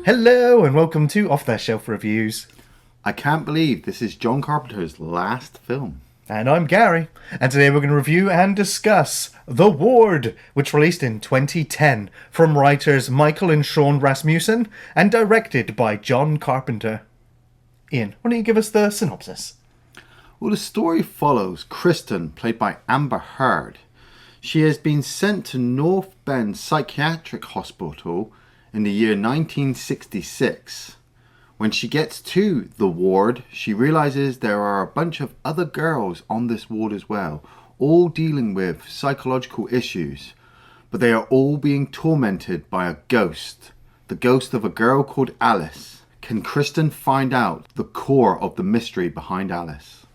Hello and welcome to Off Their Shelf Reviews. I can't believe this is John Carpenter's last film. And I'm Gary, and today we're going to review and discuss The Ward, which released in 2010 from writers Michael and Sean Rasmussen and directed by John Carpenter. Ian, why don't you give us the synopsis? Well, the story follows Kristen, played by Amber Heard. She has been sent to North Bend Psychiatric Hospital in the year 1966. When she gets to the ward, she realizes there are a bunch of other girls on this ward as well, all dealing with psychological issues. But they are all being tormented by a ghost, the ghost of a girl called Alice. Can Kristen find out the core of the mystery behind Alice?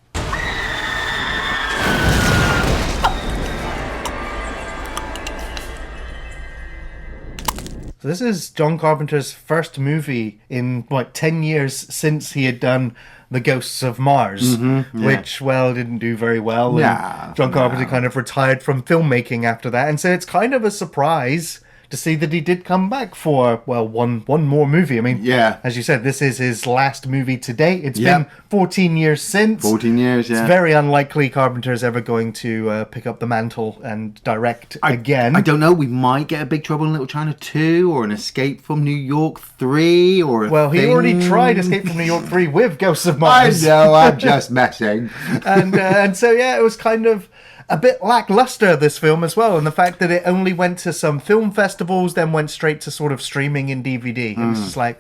So this is John Carpenter's first movie in 10 years since he had done The Ghosts of Mars, which, well, didn't do very well. And John Carpenter kind of retired from filmmaking after that, and so it's kind of a surprise to see that he did come back for, well, one more movie. I mean, as you said, this is his last movie to date. It's been 14 years since. 14 years, It's very unlikely Carpenter's ever going to pick up the mantle and direct again. I don't know, we might get a Big Trouble in Little China 2 or an Escape from New York 3 or he already tried Escape from New York 3 with Ghosts of Mars. I know, I'm just messing. and so, it was kind of a bit lackluster, this film, as well, and the fact that it only went to some film festivals, then went straight to sort of streaming in DVD. And it's just like,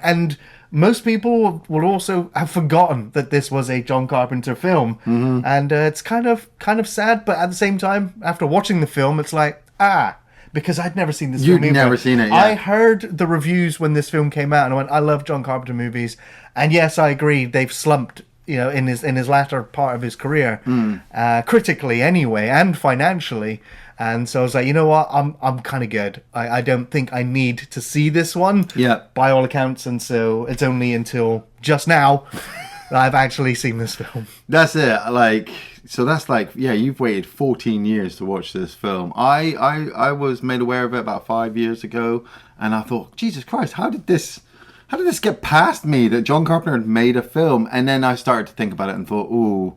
and most people will also have forgotten that this was a John Carpenter film, and it's kind of sad, but at the same time, after watching the film, it's like, because I'd never seen this film either. You'd never seen it, I heard the reviews when this film came out, and I went, I love John Carpenter movies, and yes, I agree, they've slumped, in his latter part of his career, critically anyway, and financially. And so I was like, you know what, I'm kind of good. I don't think I need to see this one, by all accounts. And so it's only until just now that I've actually seen this film. That's it. You've waited 14 years to watch this film. I was made aware of it about 5 years ago, and I thought, Jesus Christ, how did this get past me that John Carpenter had made a film? And then I started to think about it and thought,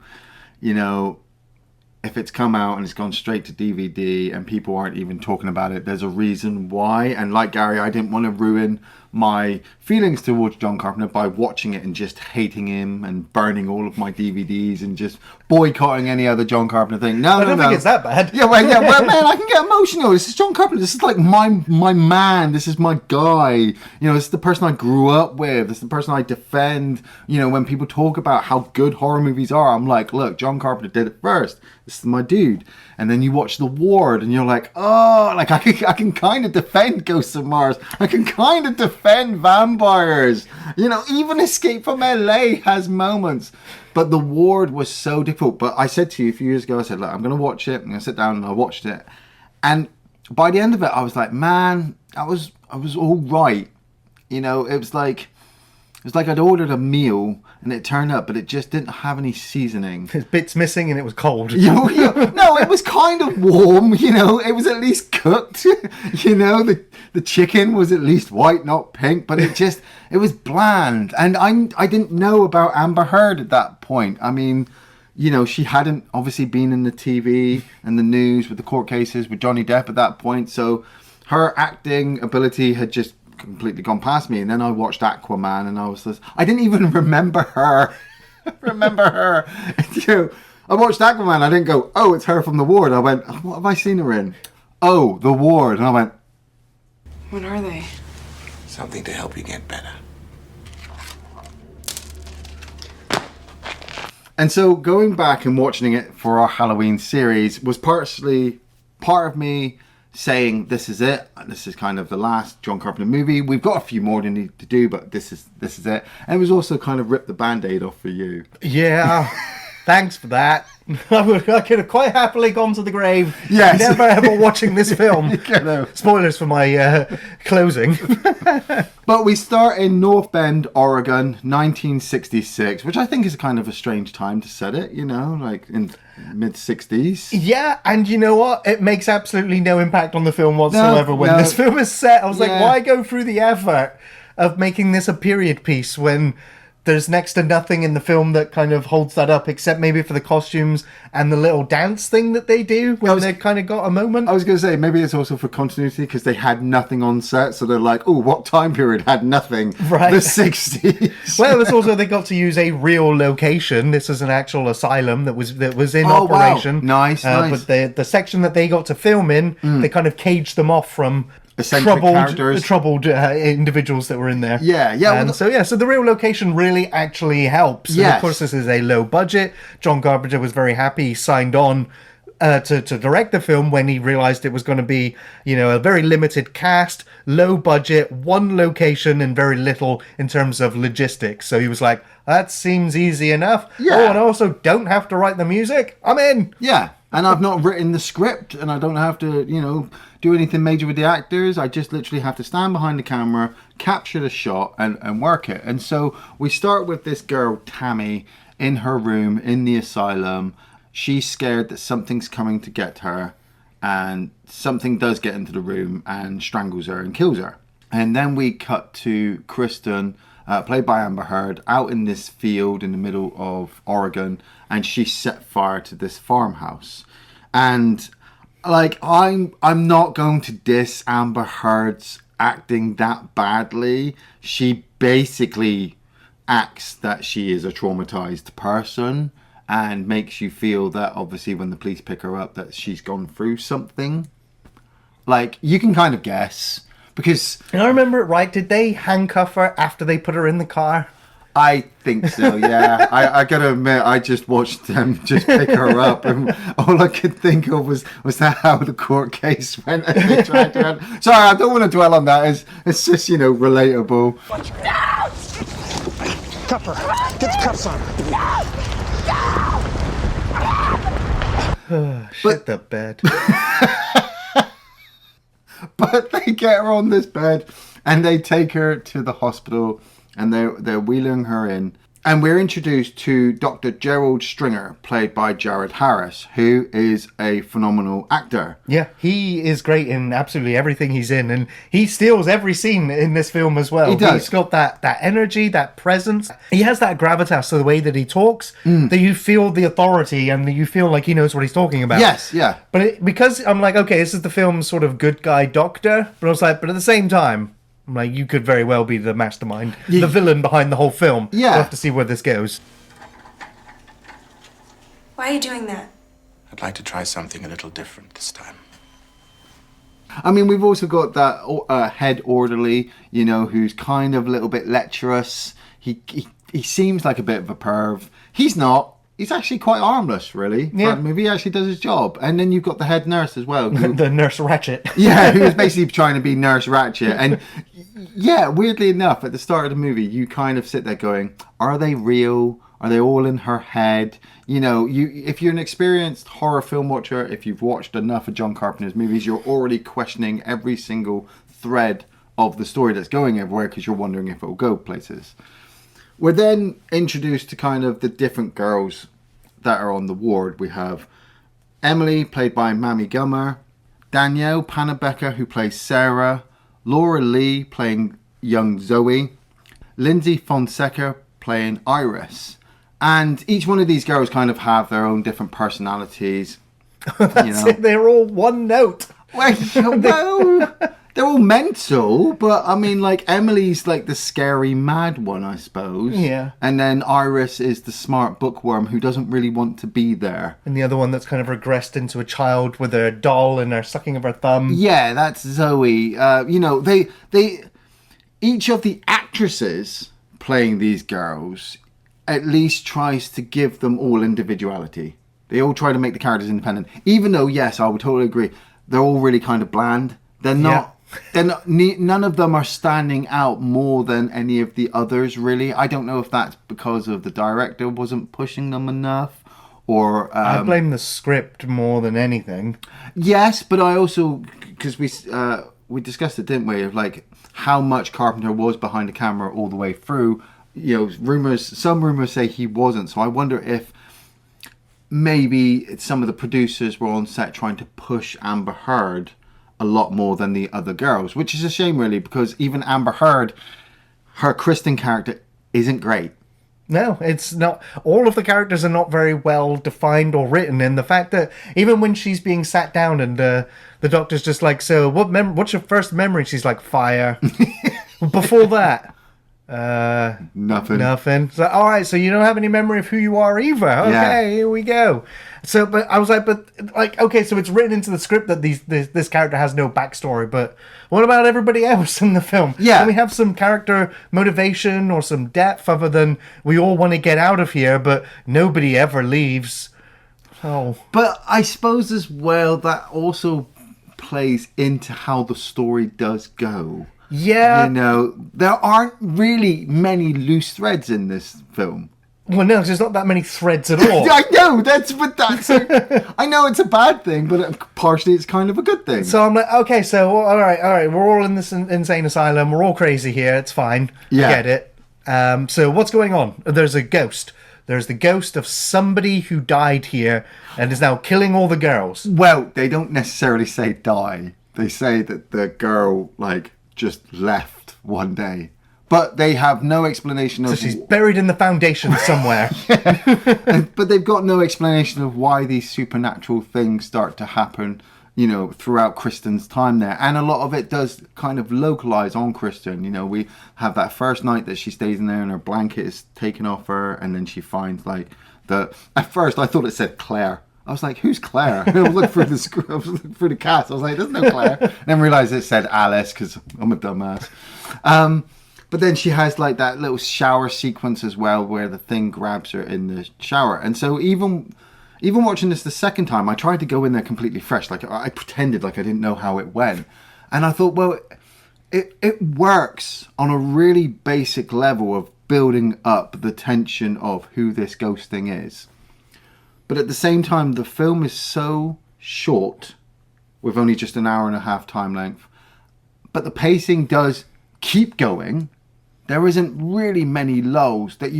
if it's come out and it's gone straight to DVD and people aren't even talking about it, there's a reason why. And like Gary, I didn't want to ruin my feelings towards John Carpenter by watching it and just hating him and burning all of my DVDs and just boycotting any other John Carpenter thing. I don't think it's that bad. Man, I can get emotional. This is John Carpenter. This is like my man. This is my guy. This is the person I grew up with. This is the person I defend. When people talk about how good horror movies are, I'm like, look, John Carpenter did it first. This is my dude. And then you watch The Ward and you're like, I can kind of defend Ghosts of Mars. I can kind of defend vampires. Even Escape from LA has moments. But The Ward was so difficult. But I said to you a few years ago, I said, look, I'm going to watch it. I'm going to sit down, and I watched it. And by the end of it, I was like, man, I was all right. It was like I'd ordered a meal and it turned up, but it just didn't have any seasoning. There's bits missing and it was cold. No, it was kind of warm. It was at least cooked. The chicken was at least white, not pink, but it was bland. And I didn't know about Amber Heard at that point. I mean, she hadn't obviously been in the TV and the news with the court cases with Johnny Depp at that point. So her acting ability had just completely gone past me. And then I watched Aquaman and I didn't even remember her. I watched Aquaman. I didn't go, oh, it's her from The Ward. I went, oh, what have I seen her in? Oh, The Ward. And I went, what are they? Something to help you get better. And so going back and watching it for our Halloween series was partially part of me saying, this is it. This is kind of the last John Carpenter movie. We've got a few more to need to do, but this is it. And it was also kind of rip the Band-Aid off for you. Yeah, thanks for that. I could have quite happily gone to the grave. Yes. Never ever watching this film. Spoilers for my closing. But we start in North Bend, Oregon, 1966, which I think is kind of a strange time to set it, like in mid-60s. Yeah, and you know what? It makes absolutely no impact on the film whatsoever when this film is set. I was like, why go through the effort of making this a period piece when there's next to nothing in the film that kind of holds that up, except maybe for the costumes and the little dance thing that they do when they kind of got a moment. I was going to say, maybe it's also for continuity because they had nothing on set, so they're like, oh, what time period had nothing? Right. The 60s. Well, it's also they got to use a real location. This is an actual asylum that was in operation. Wow. Nice. But the section that they got to film in, they kind of caged them off from troubled individuals that were in there. Yeah. So the real location really actually helps. Yes. And of course, this is a low budget. John Carpenter was very happy. He signed on to direct the film when he realized it was going to be, a very limited cast, low budget, one location, and very little in terms of logistics. So he was like, that seems easy enough. Yeah. Oh, and I also don't have to write the music. I'm in. Yeah. And I've not written the script, and I don't have to, do anything major with the actors. I just literally have to stand behind the camera, capture the shot, and work it. And so we start with this girl, Tammy, in her room in the asylum. She's scared that something's coming to get her, and something does get into the room and strangles her and kills her. And then we cut to Kristen, played by Amber Heard, out in this field in the middle of Oregon, and she set fire to this farmhouse. And I'm not going to diss Amber Heard's acting that badly. She basically acts that she is a traumatized person and makes you feel that obviously when the police pick her up that she's gone through something. You can kind of guess. Because... And I remember it right, did they handcuff her after they put her in the car? I think so, yeah. I gotta admit, I just watched them just pick her up, and all I could think of was that how the court case went. And they tried to Sorry, I don't want to dwell on that. It's just, relatable. Cuff her. Get the cuffs on her. Shit the bed. But they get her on this bed and they take her to the hospital and they're wheeling her in. And we're introduced to Dr. Gerald Stringer, played by Jared Harris, who is a phenomenal actor. Yeah, he is great in absolutely everything he's in, and he steals every scene in this film as well. He does. He's got that energy, that presence. He has that gravitas to the way that he talks, that you feel the authority and that you feel like he knows what he's talking about. Yes, yeah. But because I'm like, okay, this is the film's sort of good guy doctor, but I was like, but at the same time, I'm like, you could very well be the mastermind, the villain behind the whole film. Yeah. We'll have to see where this goes. Why are you doing that? I'd like to try something a little different this time. I mean, we've also got that head orderly, who's kind of a little bit lecherous. He seems like a bit of a perv. He's not. He's actually quite harmless, really. Yeah. Maybe he actually does his job. And then you've got the head nurse as well. The Nurse Ratchet. Yeah, who was basically trying to be Nurse Ratchet. And yeah, weirdly enough, at the start of the movie, you kind of sit there going, are they real? Are they all in her head? If you're an experienced horror film watcher, if you've watched enough of John Carpenter's movies, you're already questioning every single thread of the story that's going everywhere because you're wondering if it will go places. We're then introduced to kind of the different girls that are on the ward. We have Emily, played by Mamie Gummer, Danielle Panabaker, who plays Sarah, Laura Lee, playing young Zoe, Lindsay Fonseca, playing Iris. And each one of these girls kind of have their own different personalities. That's it, they're all one note. Well, they're all mental, but I mean, Emily's like the scary mad one, I suppose. Yeah. And then Iris is the smart bookworm who doesn't really want to be there. And the other one that's kind of regressed into a child with a doll and her sucking of her thumb. Yeah, that's Zoe. They each of the actresses playing these girls at least tries to give them all individuality. They all try to make the characters independent. Even though, yes, I would totally agree, they're all really kind of bland. They're not... Yeah. None of them are standing out more than any of the others, really. I don't know if that's because of the director wasn't pushing them enough, or I blame the script more than anything. Yes, but I also, because we discussed it, didn't we, of like how much Carpenter was behind the camera all the way through. You know, some rumors say he wasn't, so I wonder if maybe some of the producers were on set trying to push Amber Heard a lot more than the other girls, which is a shame really, because even Amber Heard, her Kristen character isn't great. No, it's not. All of the characters are not very well defined or written, and the fact that even when she's being sat down and the doctor's just like, so what's your first memory? She's like, fire. Before that, nothing. So, all right, so you don't have any memory of who you are either. Okay, Here we go. So, but I was like, okay, so it's written into the script that this character has no backstory, but what about everybody else in the film? Yeah. Can we have some character motivation or some depth other than we all want to get out of here, but nobody ever leaves? Oh. But I suppose as well that also plays into how the story does go. Yeah. You know, there aren't really many loose threads in this film. Well, no, there's not that many threads at all. I know, I know it's a bad thing, but partially it's kind of a good thing. So I'm like, okay, so all right, we're all in this insane asylum. We're all crazy here. It's fine. Yeah. I get it. So what's going on? There's a ghost. There's the ghost of somebody who died here and is now killing all the girls. Well, they don't necessarily say die. They say that the girl, like, just left one day. But they have no explanation of... So she's buried in the foundation somewhere. But they've got no explanation of why these supernatural things start to happen, you know, throughout Kristen's time there. And a lot of it does kind of localize on Kristen. You know, we have that first night that she stays in there and her blanket is taken off her. And then she finds, like, at first I thought it said Claire. I was like, who's Claire? I was looking through the cast. I was like, there's no Claire. And then realised it said Alice, because I'm a dumbass. But then she has like that little shower sequence as well, where the thing grabs her in the shower. And so even watching this the second time, I tried to go in there completely fresh. Like I pretended like I didn't know how it went. And I thought, well, it works on a really basic level of building up the tension of who this ghost thing is. But at the same time, the film is so short, with only just an hour and a half time length. But the pacing does keep going. There isn't really many lulls that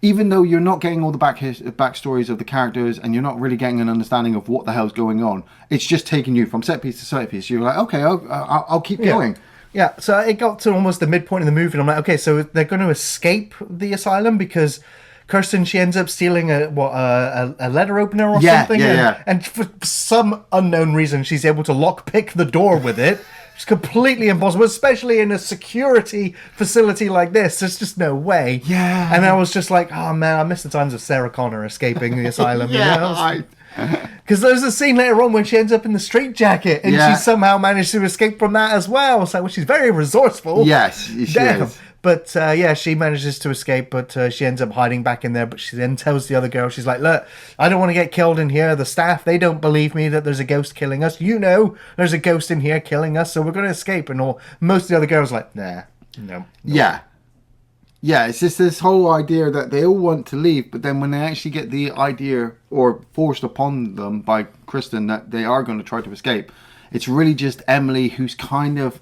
even though you're not getting all the backstories of the characters and you're not really getting an understanding of what the hell's going on, it's just taking you from set piece to set piece. You're like, okay, I'll keep going. Yeah, so it got to almost the midpoint of the movie and I'm like, okay, so they're going to escape the asylum because Kirsten, she ends up stealing a letter opener or something. And for some unknown reason, she's able to lockpick the door with it. It's completely impossible, especially in a security facility like this. There's just no way. Yeah. And I was just like, oh man, I miss the times of Sarah Connor escaping the asylum. Because there's a scene later on when she ends up in the straitjacket and she somehow managed to escape from that as well. So she's very resourceful. Yes, she is. But she manages to escape, but she ends up hiding back in there. But she then tells the other girl, she's like, look, I don't want to get killed in here. The staff, they don't believe me that there's a ghost killing us. You know there's a ghost in here killing us, so we're going to escape. And most of the other girls are like, nah, no. Yeah. Yeah, it's just this whole idea that they all want to leave, but then when they actually get the idea or forced upon them by Kristen that they are going to try to escape, it's really just Emily who's kind of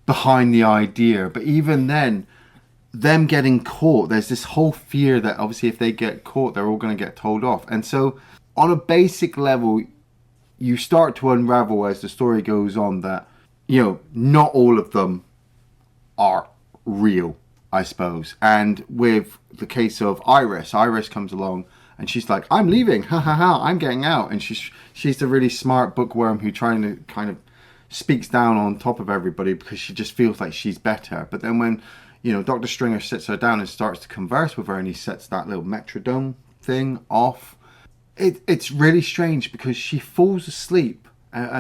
behind the idea. But even then, them getting caught, there's this whole fear that obviously if they get caught, they're all going to get told off. And so on a basic level, you start to unravel as the story goes on that, you know, not all of them are real, I suppose. And with the case of Iris comes along and she's like, I'm leaving, ha ha ha, I'm getting out. And she's the really smart bookworm who trying to kind of speaks down on top of everybody because she just feels like she's better. But then when, you know, Dr. Stringer sits her down and starts to converse with her and he sets that little metronome thing off, it's really strange because she falls asleep.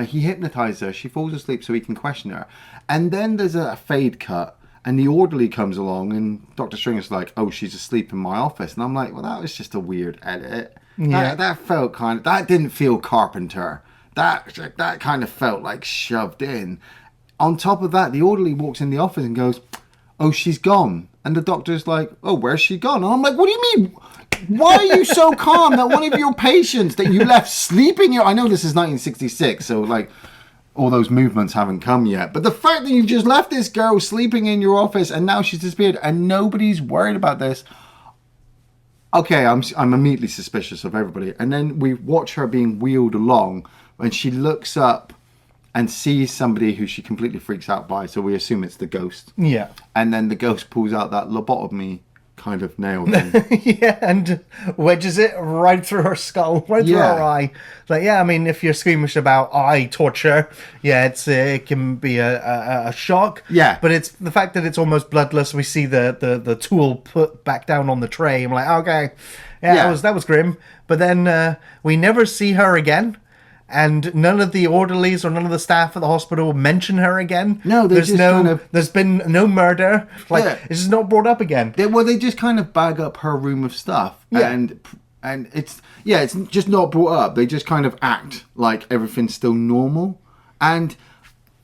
He hypnotizes her, she falls asleep so he can question her. And then there's a fade cut and the orderly comes along and Dr. Stringer's like, oh, she's asleep in my office. And I'm like, well, that was just a weird edit. Yeah. That felt that didn't feel Carpenter. That kind of felt like shoved in. On top of that, the orderly walks in the office and goes, oh, she's gone. And the doctor's like, oh, where's she gone? And I'm like, what do you mean? Why are you so calm that one of your patients that you left sleeping here? I know this is 1966, so like all those movements haven't come yet. But the fact that you've just left this girl sleeping in your office and now she's disappeared and nobody's worried about this. Okay, I'm immediately suspicious of everybody. And then we watch her being wheeled along and she looks up and sees somebody who she completely freaks out by. So we assume it's the ghost. Yeah. And then the ghost pulls out that lobotomy kind of nail thing. Yeah, and wedges it right through her skull, right through her eye. Like, yeah, I mean, if you're squeamish about eye torture, yeah, it can be a shock. Yeah. But it's the fact that it's almost bloodless. We see the tool put back down on the tray. I'm like, okay, yeah. That was grim. But then we never see her again. And none of the orderlies or none of the staff at the hospital mention her again. No, there's been no murder. Like, it's just not brought up again. They just kind of bag up her room of stuff, and it's just not brought up. They just kind of act like everything's still normal. And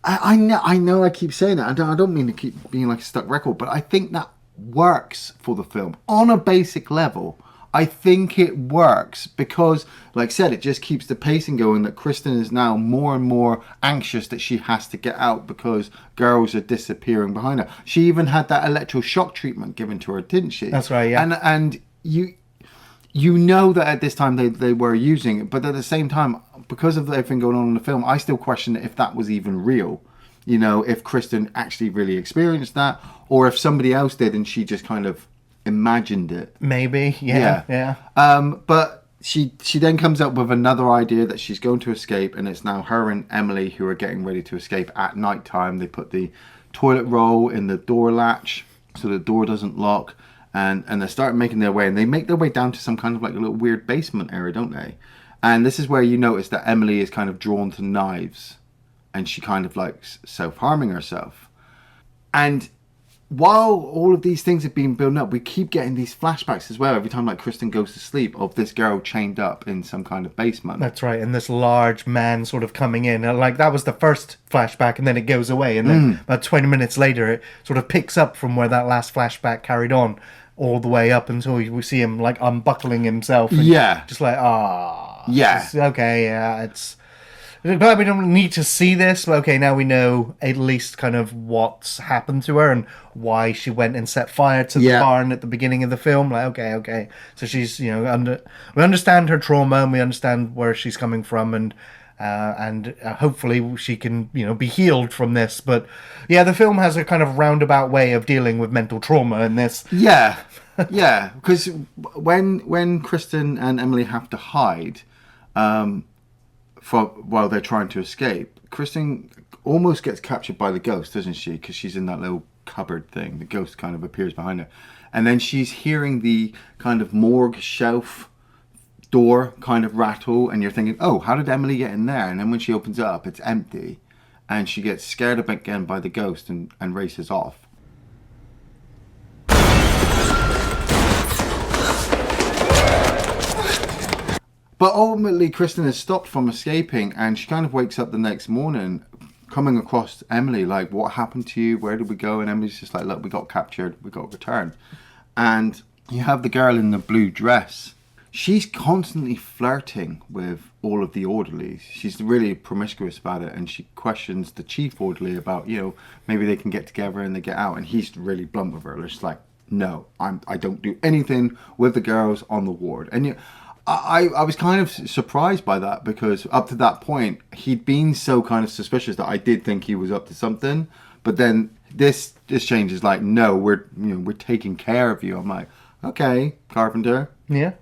I know I keep saying that. I don't mean to keep being like a stuck record, but I think that works for the film on a basic level. I think it works because, like I said, it just keeps the pacing going that Kristen is now more and more anxious that she has to get out because girls are disappearing behind her. She even had that electroshock treatment given to her, didn't she? That's right, yeah. And you know that at this time they were using it, but at the same time, because of everything going on in the film, I still question if that was even real. You know, if Kristen actually really experienced that or if somebody else did and she just kind of imagined it. Maybe, yeah. But she then comes up with another idea that she's going to escape, and it's now her and Emily who are getting ready to escape at night time. They put the toilet roll in the door latch so the door doesn't lock, and they start making their way, and they make their way down to some kind of like a little weird basement area, don't they? And this is where you notice that Emily is kind of drawn to knives, and she kind of like self-harming herself. And while all of these things have been building up, we keep getting these flashbacks as well every time like Kristen goes to sleep of this girl chained up in some kind of basement. That's right, and this large man sort of coming in. And like that was the first flashback, and then it goes away, and then about 20 minutes later it sort of picks up from where that last flashback carried on all the way up until we see him like unbuckling himself. And just like, it's glad we don't need to see this, but okay, now we know at least kind of what's happened to her and why she went and set fire to the barn at the beginning of the film. Like, okay. So she's, we understand her trauma and we understand where she's coming from, and hopefully she can, be healed from this. But yeah, the film has a kind of roundabout way of dealing with mental trauma in this. Yeah, because when Kristen and Emily have to hide, while they're trying to escape, Kristen almost gets captured by the ghost, doesn't she? Because she's in that little cupboard thing. The ghost kind of appears behind her. And then she's hearing the kind of morgue shelf door kind of rattle. And you're thinking, oh, how did Emily get in there? And then when she opens it up, it's empty. And she gets scared again by the ghost and races off. But ultimately, Kristen is stopped from escaping, and she kind of wakes up the next morning coming across Emily, like, what happened to you? Where did we go? And Emily's just like, look, we got captured. We got returned. And you have the girl in the blue dress. She's constantly flirting with all of the orderlies. She's really promiscuous about it, and she questions the chief orderly about, maybe they can get together and they get out. And he's really blunt with her. It's like, no, I don't do anything with the girls on the ward. And I was kind of surprised by that, because up to that point he'd been so kind of suspicious that I did think he was up to something. But then this changes, like, no, we're taking care of you. I'm like, okay, Carpenter. Yeah.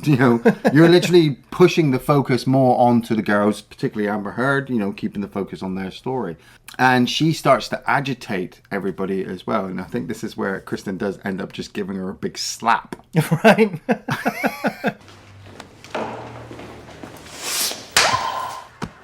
You're literally pushing the focus more onto the girls, particularly Amber Heard, keeping the focus on their story. And she starts to agitate everybody as well. And I think this is where Kristen does end up just giving her a big slap. Right.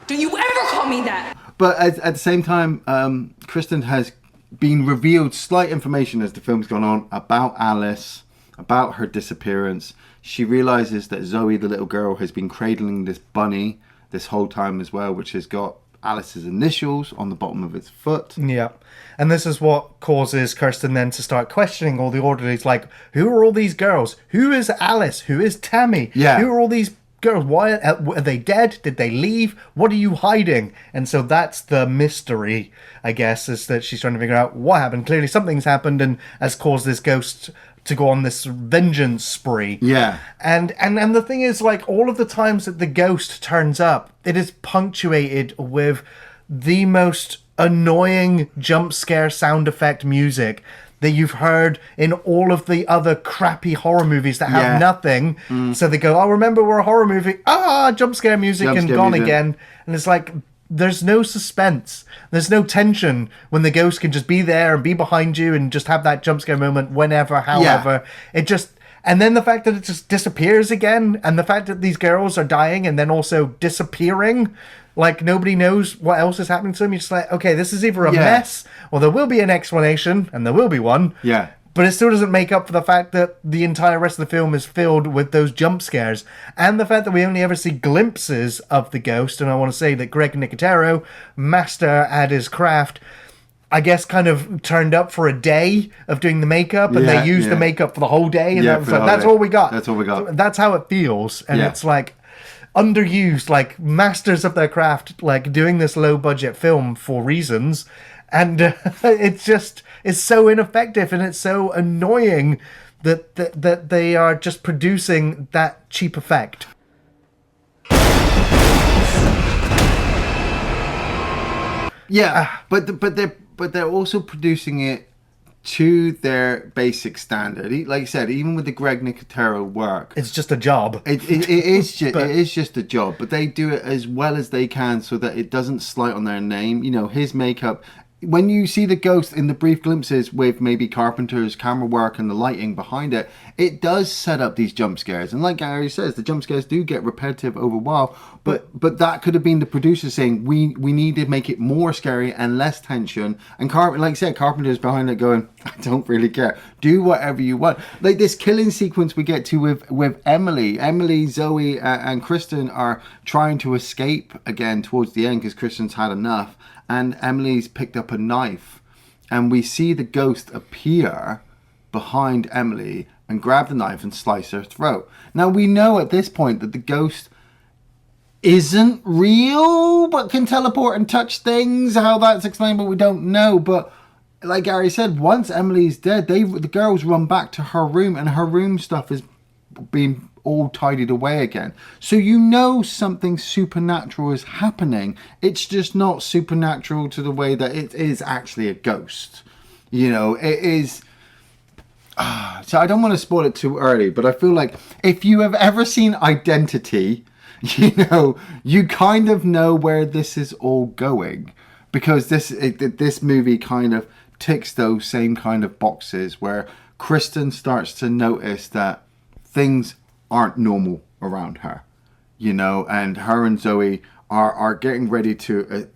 Don't you ever call me that! But at the same time, Kristen has been revealed slight information as the film's gone on about Alice, about her disappearance. She realizes that Zoe, the little girl, has been cradling this bunny this whole time as well, which has got Alice's initials on the bottom of its foot. Yeah. And this is what causes Kirsten then to start questioning all the orderlies, like, who are all these girls? Who is Alice? Who is Tammy? Yeah. Who are all these girls? Why are they dead? Did they leave? What are you hiding? And so that's the mystery, I guess, is that she's trying to figure out what happened. Clearly something's happened and has caused this ghost to go on this vengeance spree. Yeah. And the thing is, like, all of the times that the ghost turns up, it is punctuated with the most annoying jump scare sound effect music that you've heard in all of the other crappy horror movies that have nothing. So they go, oh, remember, we're a horror movie. Jump scare music and gone again. And it's like, there's no suspense. There's no tension when the ghost can just be there and be behind you and just have that jump scare moment whenever, however. It just... And then the fact that it just disappears again, and the fact that these girls are dying and then also disappearing, like nobody knows what else is happening to them. You're just like, okay, this is either a mess, or there will be an explanation, and there will be one. Yeah. But it still doesn't make up for the fact that the entire rest of the film is filled with those jump scares. And the fact that we only ever see glimpses of the ghost. And I want to say that Greg Nicotero, master at his craft, I guess kind of turned up for a day of doing the makeup, and they used the makeup for the whole day. And that was like, that's all we got. That's all we got. That's how it feels. And it's like underused, like masters of their craft, like doing this low budget film for reasons. And it's so ineffective, and it's so annoying that they are just producing that cheap effect. Yeah, but they're also producing it to their basic standard. Like you said, even with the Greg Nicotero work, It's just a job. it is just a job. But they do it as well as they can so that it doesn't slight on their name. You know, his makeup. When you see the ghost in the brief glimpses with maybe Carpenter's camera work and the lighting behind it, it does set up these jump scares. And like Gary says, the jump scares do get repetitive over a while. But that could have been the producer saying, we need to make it more scary and less tension. And like I said, Carpenter's behind it going, I don't really care. Do whatever you want. Like this killing sequence we get to with Emily. Emily, Zoe, and Kristen are trying to escape again towards the end because Kristen's had enough. And Emily's picked up a knife, and we see the ghost appear behind Emily and grab the knife and slice her throat. Now we know at this point that the ghost isn't real, but can teleport and touch things. How that's explained, but we don't know. But like Gary said, once Emily's dead, the girls run back to her room, and her room stuff is being all tidied away again. So you know something supernatural is happening. It's just not supernatural to the way that it is actually a ghost. You know, it is... So I don't want to spoil it too early, but I feel like if you have ever seen Identity, you know, you kind of know where this is all going. Because this movie kind of ticks those same kind of boxes where Kristen starts to notice that things aren't normal around her, you know, and her and Zoe are getting ready to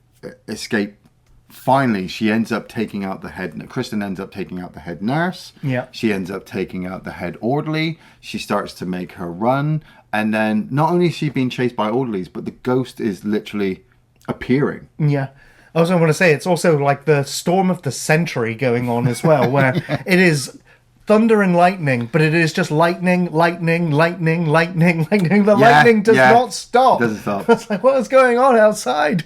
escape. Finally, she ends up taking out the head. Kristen ends up taking out the head nurse. Yeah. She ends up taking out the head orderly. She starts to make her run. And then not only is she being chased by orderlies, but the ghost is literally appearing. Yeah. I also want to say it's also like the storm of the century going on as well, where it is thunder and lightning, but it is just lightning. The lightning does not stop. It doesn't stop. It's like, what is going on outside?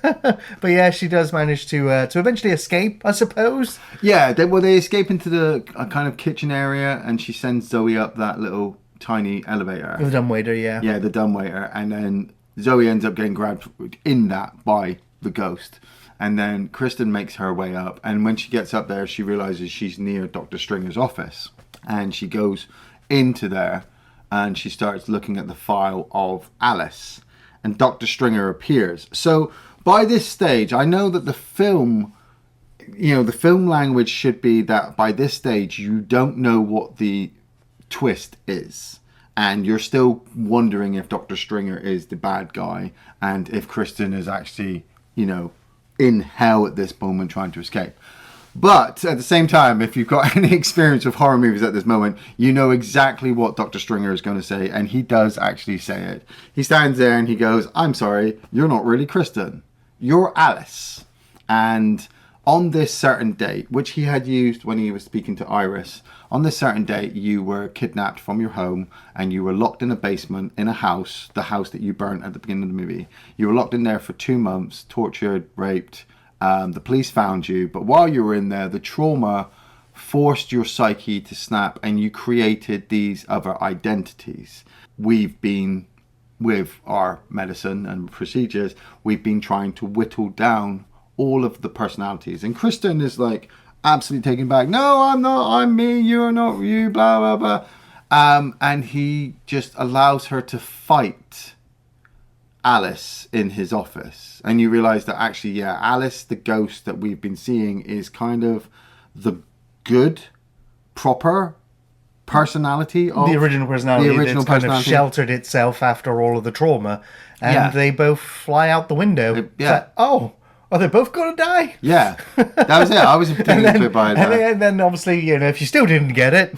But yeah, she does manage to eventually escape, I suppose. Yeah, they escape into the kind of kitchen area, and she sends Zoe up that little tiny elevator. The dumbwaiter, yeah. Yeah, the dumbwaiter, and then Zoe ends up getting grabbed in that by the ghost. And then Kristen makes her way up. And when she gets up there, she realizes she's near Dr. Stringer's office. And she goes into there and she starts looking at the file of Alice. And Dr. Stringer appears. So by this stage, I know that the film, you know, the film language should be that by this stage, you don't know what the twist is. And you're still wondering if Dr. Stringer is the bad guy and if Kristen is actually, you know, in hell at this moment trying to escape. But at the same time, if you've got any experience with horror movies at this moment, you know exactly what Dr. Stringer is going to say, and he does actually say it. He stands there and he goes, I'm sorry, you're not really Kristen. you're Alice, and on this certain date, which he had used when he was speaking to Iris, on this certain date, you were kidnapped from your home and you were locked in a basement in a house, the house that you burnt at the beginning of the movie. You were locked in there for 2 months, tortured, raped. The police found you, but while you were in there, the trauma forced your psyche to snap and you created these other identities. We've been, with our medicine and procedures, we've been trying to whittle down all of the personalities. And Kristen is like absolutely taken back. No, I'm not. I'm me. You're not you. Blah, blah, blah. And he just allows her to fight Alice in his office. And you realize that actually, yeah, Alice, the ghost that we've been seeing, is kind of the good, proper personality of the original personality. That's kind of sheltered itself after all of the trauma. And they both fly out the window. Yeah. Like, are they both going to die? Yeah, that was it. I was particularly bit by that. And then obviously, if you still didn't get it,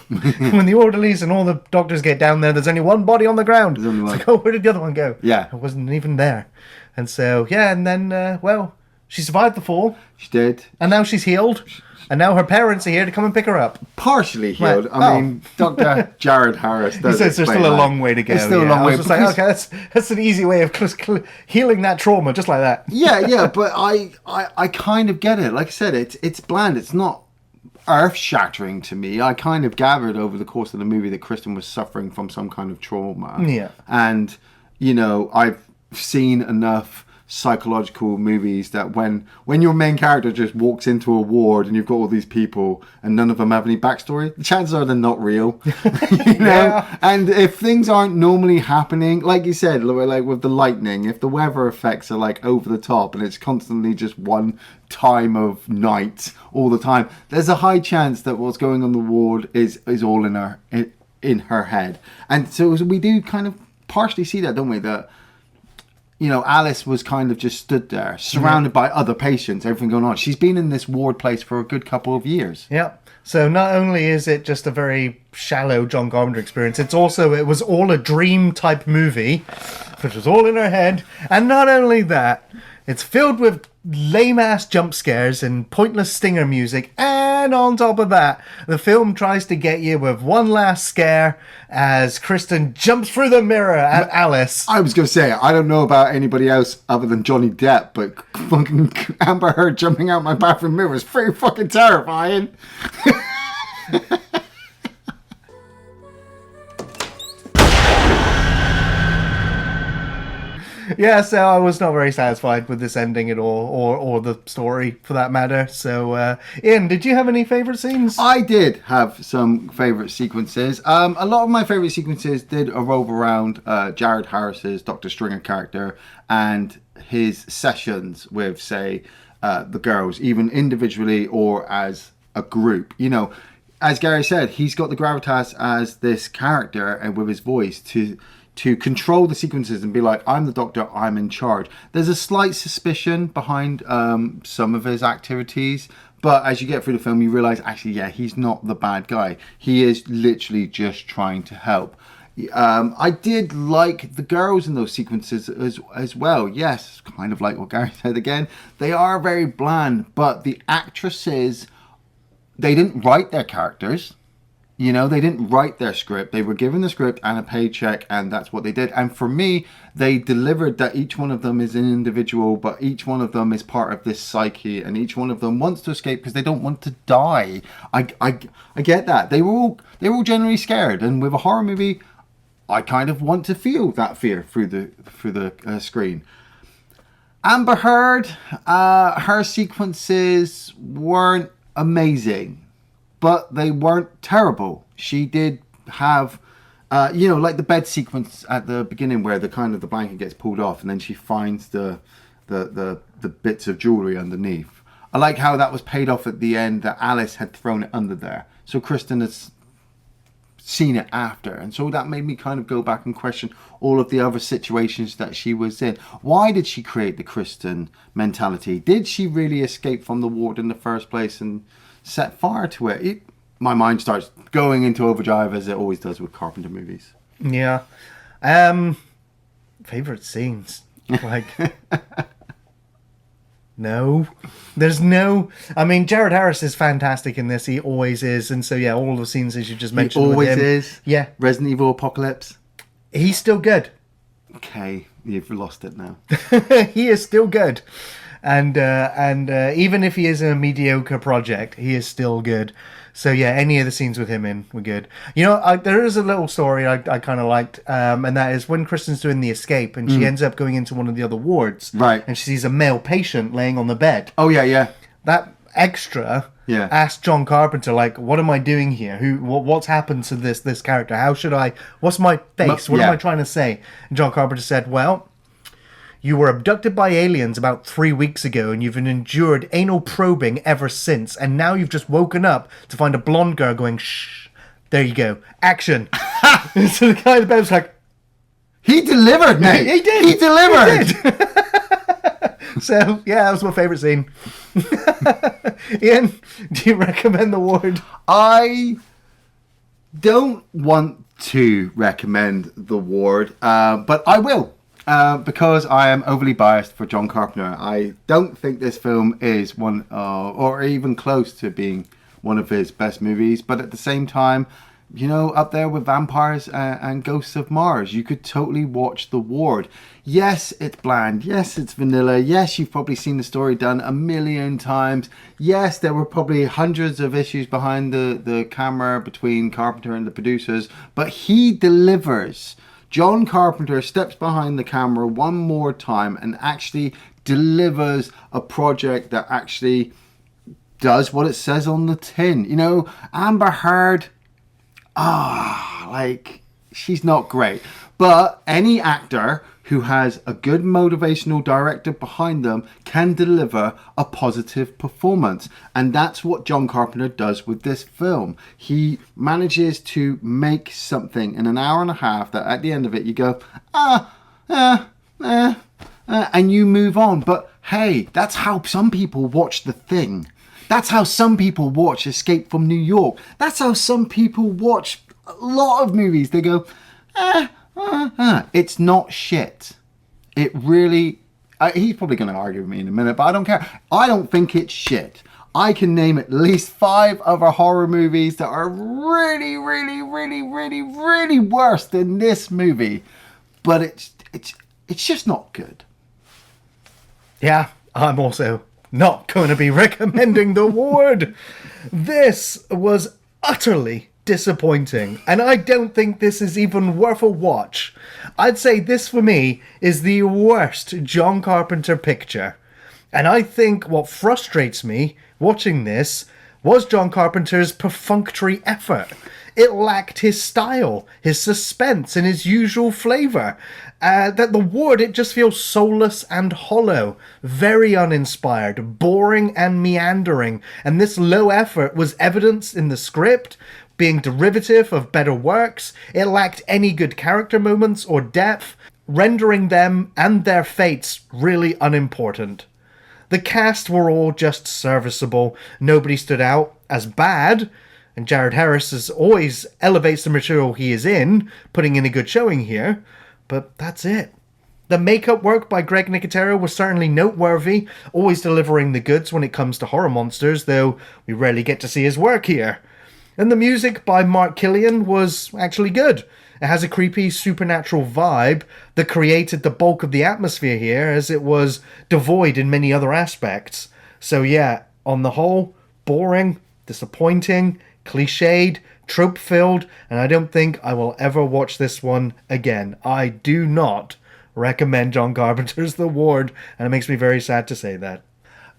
when the orderlies and all the doctors get down there, there's only one body on the ground. It's like, where did the other one go? Yeah. It wasn't even there. And so, and then, she survived the fall. She did. And now she's healed. And now her parents are here to come and pick her up. Partially healed. I mean, Dr. Jared Harris does. He says there's still a long way to go. There's still a long way. I was just like, okay, that's an easy way of healing that trauma, just like that. Yeah, but I kind of get it. Like I said, it's bland. It's not earth-shattering to me. I kind of gathered over the course of the movie that Kristen was suffering from some kind of trauma. Yeah. And, I've seen enough psychological movies that when your main character just walks into a ward and you've got all these people and none of them have any backstory, the chances are they're not real. Yeah. And if things aren't normally happening, like you said, like with the lightning, if the weather effects are like over the top and it's constantly just one time of night all the time, there's a high chance that what's going on the ward is all in her head. And so we do kind of partially see that, don't we, that Alice was kind of just stood there, surrounded by other patients, everything going on. She's been in this ward place for a good couple of years. Yeah. So not only is it just a very shallow John Carpenter experience, it was all a dream type movie, which was all in her head. And not only that, it's filled with lame-ass jump scares and pointless stinger music. And on top of that, the film tries to get you with one last scare as Kristen jumps through the mirror at Alice. I was going to say, I don't know about anybody else other than Johnny Depp, but fucking Amber Heard jumping out my bathroom mirror is very fucking terrifying. Yeah, so I was not very satisfied with this ending at all, or the story for that matter. So, Iain, did you have any favourite scenes? I did have some favourite sequences. A lot of my favourite sequences did revolve around Jared Harris's Dr. Stringer character and his sessions with, say, the girls, even individually or as a group. As Gary said, he's got the gravitas as this character and with his voice to control the sequences and be like, I'm the doctor, I'm in charge. There's a slight suspicion behind some of his activities, but as you get through the film, you realise, actually, yeah, he's not the bad guy. He is literally just trying to help. I did like the girls in those sequences as well. Yes, kind of like what Gary said again. They are very bland, but the actresses, they didn't write their characters. They didn't write their script. They were given the script and a paycheck, and that's what they did. And for me, they delivered that each one of them is an individual, but each one of them is part of this psyche, and each one of them wants to escape because they don't want to die. I get that. They were all generally scared, and with a horror movie, I kind of want to feel that fear through the screen. Amber Heard, her sequences weren't amazing, but they weren't terrible. She did have, like the bed sequence at the beginning where the blanket gets pulled off and then she finds the bits of jewelry underneath. I like how that was paid off at the end, that Alice had thrown it under there. So Kristen has seen it after. And so that made me kind of go back and question all of the other situations that she was in. Why did she create the Kristen mentality? Did she really escape from the ward in the first place and set fire to it? My mind starts going into overdrive as it always does with Carpenter movies. Yeah. Favorite scenes, like No. There's no... I mean, Jared Harris is fantastic in this. He always is. And so, yeah, all the scenes as you just mentioned He always with him, is. Yeah. Resident Evil Apocalypse. He's still good. Okay, you've lost it now. He is still good. And even if he is a mediocre project, he is still good. So yeah, any of the scenes with him in were good. You know, there is a little story I kind of liked, and that is when Kristen's doing the escape, and she ends up going into one of the other wards, Right? And she sees a male patient laying on the bed. Oh yeah. That extra asked John Carpenter, like, what am I doing here? What's happened to this character? How should I? What's my face? What am I trying to say? And John Carpenter said, well, you were abducted by aliens about 3 weeks ago, and you've endured anal probing ever since, and now you've just woken up to find a blonde girl going, shh, there you go, action. So the guy in the bed was like... He delivered, mate! He did! He delivered! He did. So, yeah, that was my favourite scene. Ian, do you recommend The Ward? I don't want to recommend The Ward, but I will. Because I am overly biased for John Carpenter. I don't think this film is one, or even close to being one of his best movies. But at the same time, you know, up there with Vampires and Ghosts of Mars, you could totally watch The Ward. Yes, it's bland. Yes, it's vanilla. Yes, you've probably seen the story done a million times. Yes, there were probably hundreds of issues behind the camera between Carpenter and the producers. But he delivers. John Carpenter steps behind the camera one more time and actually delivers a project that actually does what it says on the tin. You know, Amber Heard, she's not great. But any actor who has a good motivational director behind them can deliver a positive performance. And that's what John Carpenter does with this film. He manages to make something in an hour and a half that at the end of it you go, and you move on. But hey, that's how some people watch The Thing. That's how some people watch Escape from New York. That's how some people watch a lot of movies. They go, it's not shit. It really... he's probably going to argue with me in a minute, but I don't care. I don't think it's shit. I can name at least 5 other horror movies that are really, really, really, really, really worse than this movie. But it's just not good. Yeah, I'm also not going to be recommending The Ward. This was utterly disappointing, and I don't think this is even worth a watch. I'd say this for me is the worst John Carpenter picture, and I think what frustrates me watching this was John Carpenter's perfunctory effort. It lacked his style, his suspense, and his usual flavour. That The Ward, it just feels soulless and hollow, very uninspired, boring and meandering, and this low effort was evidenced in the script, being derivative of better works. It lacked any good character moments or depth, rendering them and their fates really unimportant. The cast were all just serviceable. Nobody stood out as bad, and Jared Harris as always elevates the material he is in, putting in a good showing here, but that's it. The makeup work by Greg Nicotero was certainly noteworthy, always delivering the goods when it comes to horror monsters, though we rarely get to see his work here. And the music by Mark Killian was actually good. It has a creepy supernatural vibe that created the bulk of the atmosphere here, as it was devoid in many other aspects. So yeah, on the whole, boring, disappointing, cliched, trope-filled, and I don't think I will ever watch this one again. I do not recommend John Carpenter's The Ward, and it makes me very sad to say that.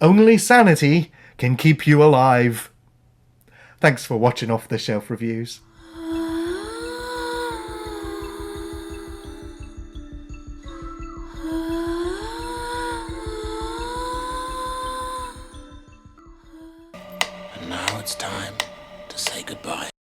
Only sanity can keep you alive. Thanks for watching Off the Shelf Reviews. And now it's time to say goodbye.